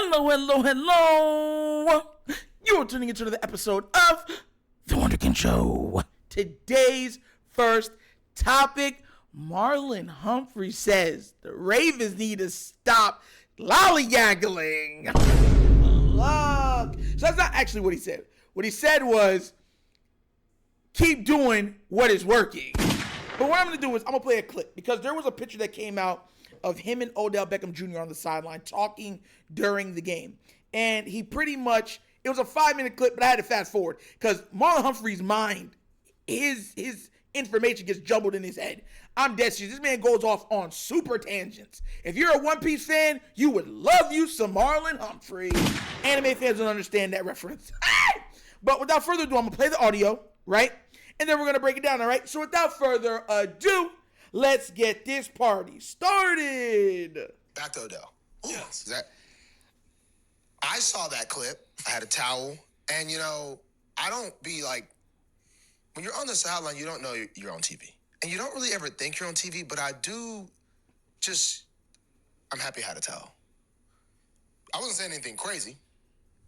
Hello, hello, hello. You're tuning into another episode of The Wunderkind Show. Today's first topic, Marlon Humphrey says the Ravens need to stop lollygaggling. Look. So that's not actually what he said. What he said was, keep doing what is working. But what I'm going to do is I'm going to play a clip because there was a picture that came out of him and Odell Beckham Jr. on the sideline talking during the game. And he pretty much, it was a 5-minute clip, but I had to fast forward because Marlon Humphrey's mind, his information gets jumbled in his head. I'm dead serious. This man goes off on super tangents. If you're a One Piece fan, you would love you some Marlon Humphrey. Anime fans don't understand that reference. But without further ado, I'm going to play the audio, right? And then we're going to break it down, all right? So without further ado, let's get this party started. Back to Odell. Ooh, Yes. I saw that clip. I had a towel. And, I don't be like, when you're on the sideline, you don't know you're on TV. And you don't really ever think you're on TV, but I do I'm happy I had a towel. I wasn't saying anything crazy.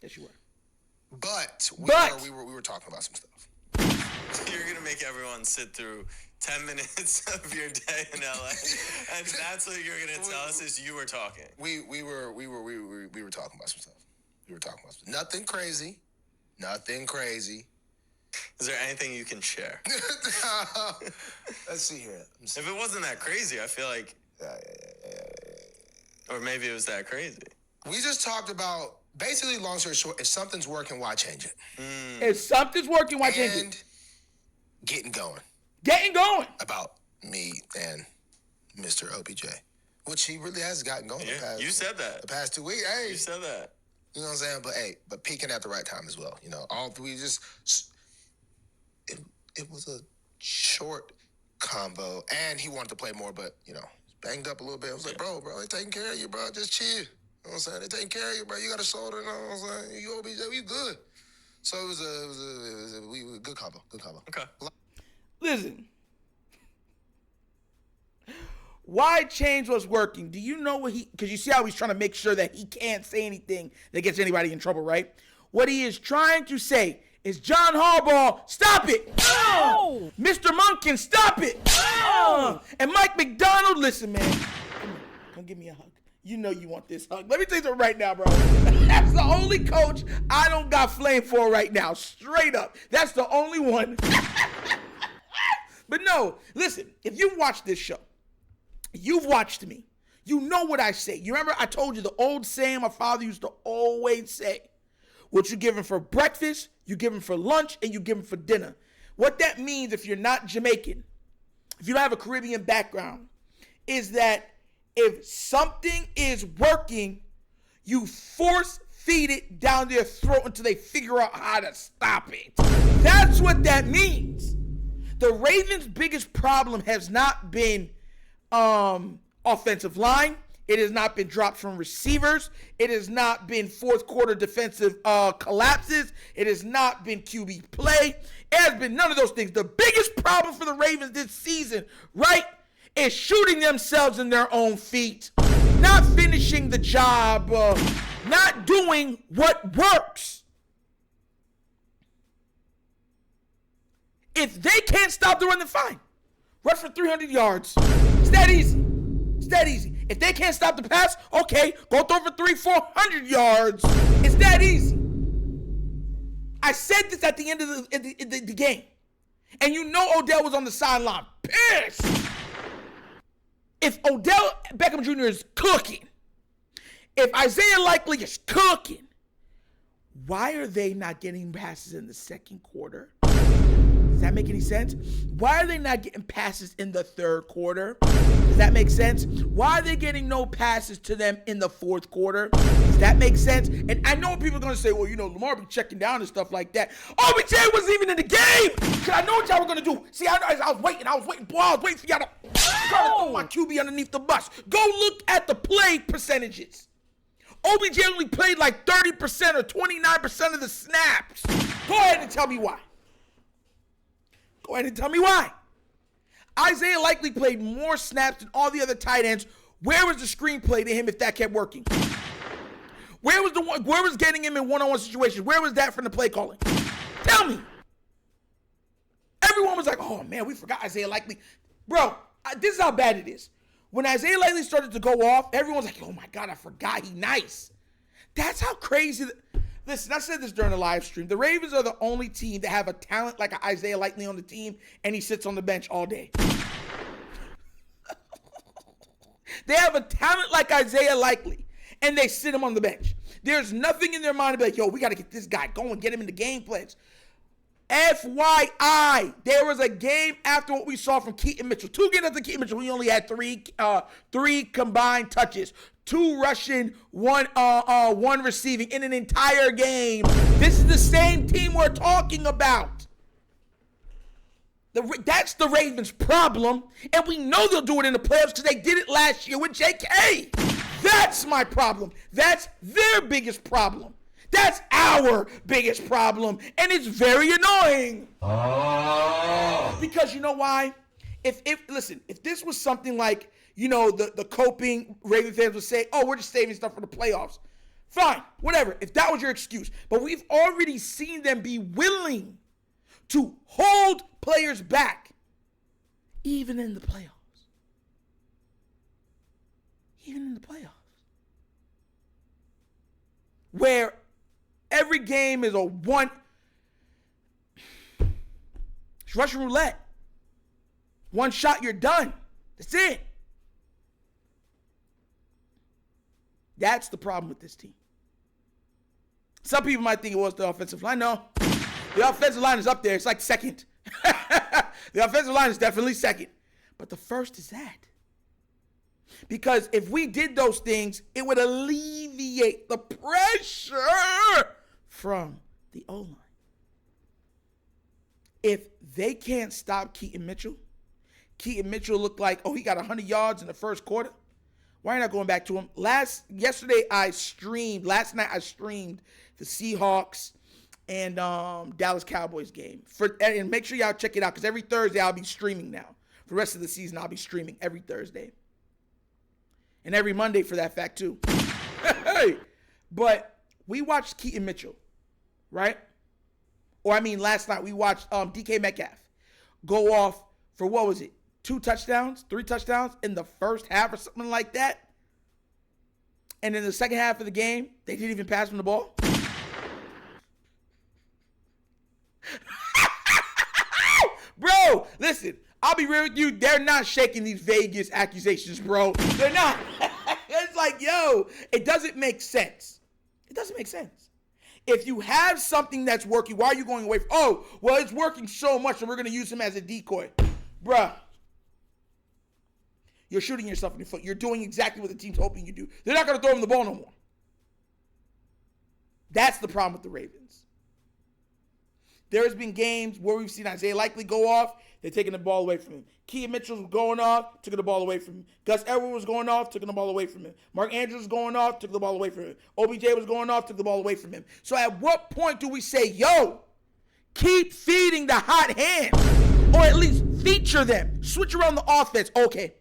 Yes, you were. But we were talking about some stuff. You're going to make everyone sit through 10 minutes of your day in LA. And that's what you're going to tell us is you were talking. We were talking about some stuff. We were talking about some stuff. Nothing crazy. Nothing crazy. Is there anything you can share? Let's see here. If it wasn't that crazy, I feel like... Or maybe it was that crazy. We just talked about, basically, long story short, if something's working, why change it? If something's working, why change it? And getting going. Getting going. About me and Mr. OBJ, which he really has gotten going. Yeah, you said that. The past 2 weeks. Hey, You said that. you know what I'm saying? But peaking at the right time as well. All three it was a short combo, and he wanted to play more, but banged up a little bit. I was like, bro, they're taking care of you, bro. Just chill. You know what I'm saying? They're taking care of you, bro. You got a shoulder. You know what I'm saying? You OBJ, you good. So it was a good combo. Good combo. Okay. Listen. Why change what's working? Do you know what because you see how he's trying to make sure that he can't say anything that gets anybody in trouble, right? What he is trying to say is, John Harbaugh, stop it. Oh! Mr. Monken, stop it. Oh! And Mike McDonald, listen, man. Come give me a hug. You know you want this hug. Let me tell you something right now, bro. That's the only coach I don't got flame for right now. Straight up. That's the only one. But no, listen, if you watch this show, you've watched me. You know what I say. You remember I told you the old saying my father used to always say, what you give him for breakfast, you give him for lunch, and you give him for dinner. What that means, if you're not Jamaican, if you don't have a Caribbean background, is that if something is working, you force feed it down their throat until they figure out how to stop it. That's what that means. The Ravens' biggest problem has not been offensive line. It has not been drops from receivers. It has not been fourth quarter defensive collapses. It has not been QB play. It has been none of those things. The biggest problem for the Ravens this season, right, is shooting themselves in their own feet, not finishing the job, not doing what works. If they can't stop the run, then fine. Rush for 300 yards. It's that easy. It's that easy. If they can't stop the pass, okay, go throw for 300-400 yards. It's that easy. I said this at the end of the game. And Odell was on the sideline. Pissed. If Odell Beckham Jr. is cooking, if Isaiah Likely is cooking, why are they not getting passes in the second quarter? Does that make any sense? Why are they not getting passes in the third quarter? Does that make sense? Why are they getting no passes to them in the fourth quarter? Does that make sense? And I know people are going to say, well, Lamar be checking down and stuff like that. OBJ wasn't even in the game. Cause I know what y'all were going to do. See, I was waiting. Boy, I was waiting for y'all to throw my QB underneath the bus. Go look at the play percentages. OBJ only played like 30% or 29% of the snaps. Go ahead and tell me why. Go ahead and tell me why. Isaiah Likely played more snaps than all the other tight ends. Where was the screenplay to him if that kept working? Where was getting him in one-on-one situations? Where was that from the play calling? Tell me. Everyone was like, oh, man, we forgot Isaiah Likely. Bro, this is how bad it is. When Isaiah Likely started to go off, everyone's like, oh, my God, I forgot he nice. That's how crazy. Listen, I said this during the live stream. The Ravens are the only team that have a talent like Isaiah Likely on the team, and he sits on the bench all day. They have a talent like Isaiah Likely, and they sit him on the bench. There's nothing in their mind to be like, yo, we got to get this guy going, get him in the game plans. FYI, there was a game after what we saw from Keaton Mitchell. 2 games after Keaton Mitchell, we only had three combined touches. 2 rushing, one receiving in an entire game. This is the same team we're talking about. That's the Ravens' problem, and we know they'll do it in the playoffs because they did it last year with J.K. That's my problem. That's their biggest problem. That's our biggest problem, and it's very annoying. Oh. Because you know why? If this was something like, the coping Raven fans would say, oh, we're just saving stuff for the playoffs. Fine, whatever, if that was your excuse. But we've already seen them be willing to hold players back, even in the playoffs. Even in the playoffs. Where every game is it's Russian roulette. One shot, you're done. That's it. That's the problem with this team. Some people might think it was the offensive line. No. The offensive line is up there. It's like second. The offensive line is definitely second. But the first is that. Because if we did those things, it would alleviate the pressure from the O-line. If they can't stop Keaton Mitchell looked like, oh, he got 100 yards in the first quarter. Why are you not going back to him? Last night I streamed the Seahawks and Dallas Cowboys game. And make sure y'all check it out because every Thursday I'll be streaming now. For the rest of the season, I'll be streaming every Thursday. And every Monday for that fact, too. But we watched Keaton Mitchell, right? Last night we watched DK Metcalf go off for, 3 touchdowns in the first half or something like that. And in the second half of the game, they didn't even pass him the ball. Bro, listen, I'll be real with you. They're not shaking these Vegas accusations, bro. They're not. It's like, yo, it doesn't make sense. It doesn't make sense. If you have something that's working, why are you going away from, it's working so much and we're going to use him as a decoy. Bruh. You're shooting yourself in the foot. You're doing exactly what the team's hoping you do. They're not going to throw him the ball no more. That's the problem with the Ravens. There's been games where we've seen Isaiah Likely go off. They're taking the ball away from him. Keaton Mitchell was going off, took the ball away from him. Gus Edwards was going off, took the ball away from him. Mark Andrews was going off, took the ball away from him. OBJ was going off, took the ball away from him. So at what point do we say, yo, keep feeding the hot hand, or at least feature them. Switch around the offense. Okay,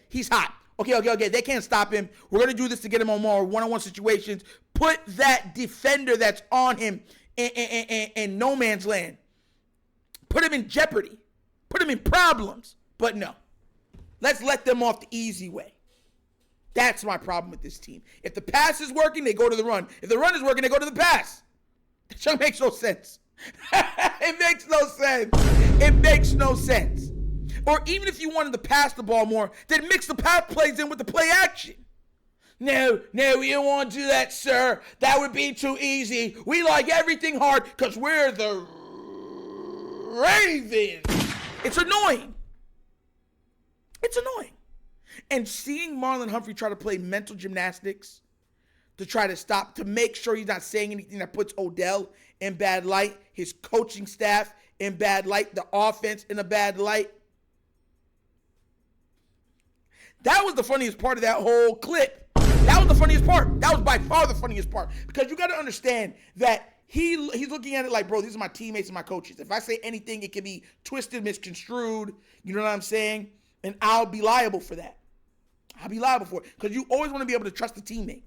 he's hot. Okay, they can't stop him. We're going to do this to get him on more one-on-one situations. Put that defender that's on him in no man's land. Put him in jeopardy. Put him in problems. But no. Let's let them off the easy way. That's my problem with this team. If the pass is working, they go to the run. If the run is working, they go to the pass. That just makes no sense. It makes no sense. It makes no sense. Or even if you wanted to pass the ball more, then mix the pass plays in with the play action. No, we don't want to do that, sir. That would be too easy. We like everything hard because we're the Ravens. It's annoying. And seeing Marlon Humphrey try to play mental gymnastics to try to stop, to make sure he's not saying anything that puts Odell in bad light, his coaching staff in bad light, the offense in a bad light. That was the funniest part of that whole clip. That was the funniest part. That was by far the funniest part. Because you got to understand that he's looking at it like, bro, these are my teammates and my coaches. If I say anything, it can be twisted, misconstrued. You know what I'm saying? And I'll be liable for that. I'll be liable for it. Because you always want to be able to trust the teammate.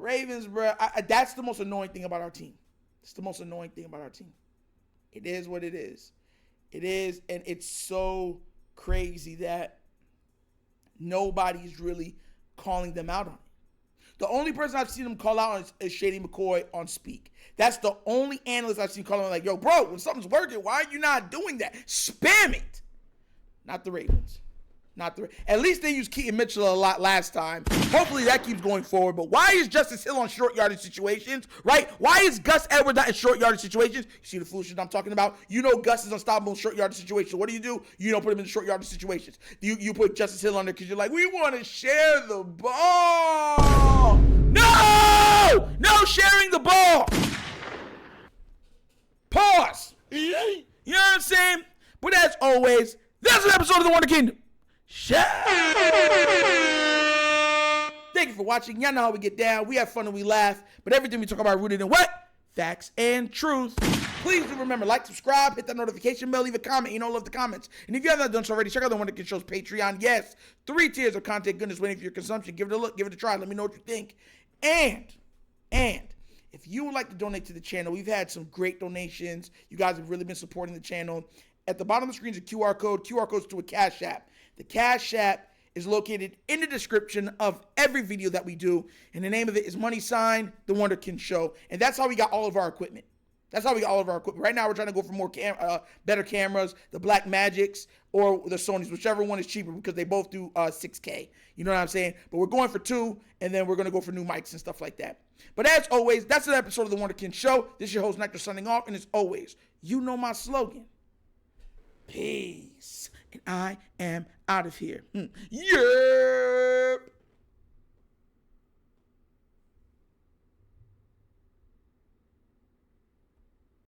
Ravens, bro, that's the most annoying thing about our team. It's the most annoying thing about our team. It is what it is. It is, and it's so crazy that nobody's really calling them out on it. The only person I've seen them call out is Shady McCoy on Speak. That's the only analyst I've seen calling like, yo, bro, when something's working, why are you not doing that? Spam it. Not the Ravens. At least they used Keaton Mitchell a lot last time. Hopefully that keeps going forward. But why is Justice Hill on short yardage situations, right? Why is Gus Edwards not in short yardage situations? You see the foolishness I'm talking about? You know Gus is unstoppable in short yardage situations. What do? You don't put him in short yardage situations. You put Justice Hill on there because you're like, we want to share the ball. No! No sharing the ball. Pause. You know what I'm saying? But as always, that's an episode of The Wonder Kingdom. Thank you for watching. Y'all know how we get down. We have fun and we laugh. But everything we talk about rooted in what? Facts and truth. Please do remember, like, subscribe, hit that notification bell, leave a comment. You know, love the comments. And if you have not done so already, check out The WunderkindShow's Patreon. Yes, 3 tiers of content goodness waiting for your consumption. Give it a look. Give it a try. Let me know what you think. And if you would like to donate to the channel, we've had some great donations. You guys have really been supporting the channel. At the bottom of the screen is a QR code. QR code's to a Cash App. The Cash App is located in the description of every video that we do. And the name of it is The Wunderkind Show. And that's how we got all of our equipment. Right now, we're trying to go for more better cameras, the Black Magics or the Sonys, whichever one is cheaper because they both do 6K. You know what I'm saying? But we're going for 2, and then we're going to go for new mics and stuff like that. But as always, that's an episode of The Wunderkind Show. This is your host, Nectar, signing off. And as always, you know my slogan. Peace. And I am out of here. Yeah.